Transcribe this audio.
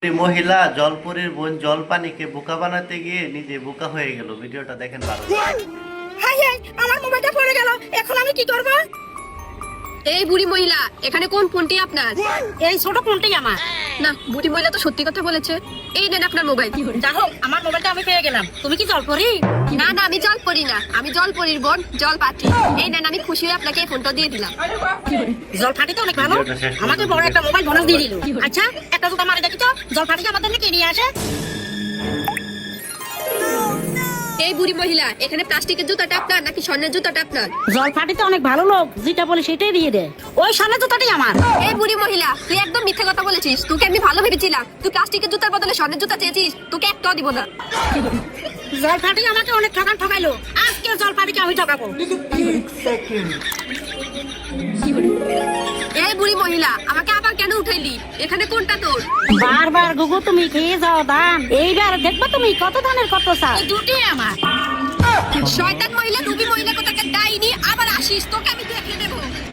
একটি মহিলা জলপরীর বোন জলপানিকে বোকা বানাতে গিয়ে নিজে বোকা হয়ে গেল। ভিডিওটা দেখেন ভালো। হাই হাই, আমার মোবাইলটা পড়ে গেল, এখন আমি কি করব? এই বুড়ি মহিলা, এখানে কোন ফোনটি আপনার? এই ছোট ফোনটাই আমার। না, বুড়ি মহিলা তো সত্যি কথা বলেছে। এই নেন আপনার মোবাইল। দেখো, আমার মোবাইলটা আমি পেয়ে গেলাম। তুমি কি জল পরি? না না, আমি জল পড়ি না, আমি জল পরির বোন জল পাঠি। এই নেন, আমি খুশি হয়ে আপনাকে এই ফোনটা দিয়ে দিলাম। জল ফাটি তো অনেক ভালো, আমাকে বড় একটা মোবাইল বোনাস দিয়ে দিল। আচ্ছা, একটা জুতা মারে দেখি তো, জল ফাটি আমাদের কে নিয়ে আসে? এই বুড়ি মহিলা, এখানে প্লাস্টিকের জুতাটা আপনার নাকি স্বর্ণের জুতাটা আপনার? জল ফাটি তো অনেক ভালো লোক, যেটা বলে সেটাই দিয়ে দে। ওই সামনে জুতাটাই আমার। এই বুড়ি মহিলা, তুই একদম মিথ্যে কথা বলেছিস। তোকে আমি ভালো ভেবেছিলাম, তুই প্লাস্টিকের জুতার বদলে স্বর্ণের জুতা চেয়েছিস। তোকে একটাও দিব না। জল ফাটি আমাকে অনেক ঠকাইলো, আজকে জল ফাটিকে আমি ঠকাবো। এই বুড়ি মহিলা, আমাকে আবার কেন উঠাইলি? এখানে কোনটা তোর? বারবার গুগু তুমি খেয়ে যাও ধান, এইবার দেখবা তুমি কত ধানের কত চাল। দুটোই আমার। শয়তান মহিলা, রুবি মহিলা, কোথাকার ডাইনি, আবার আসিস। তোকে আমি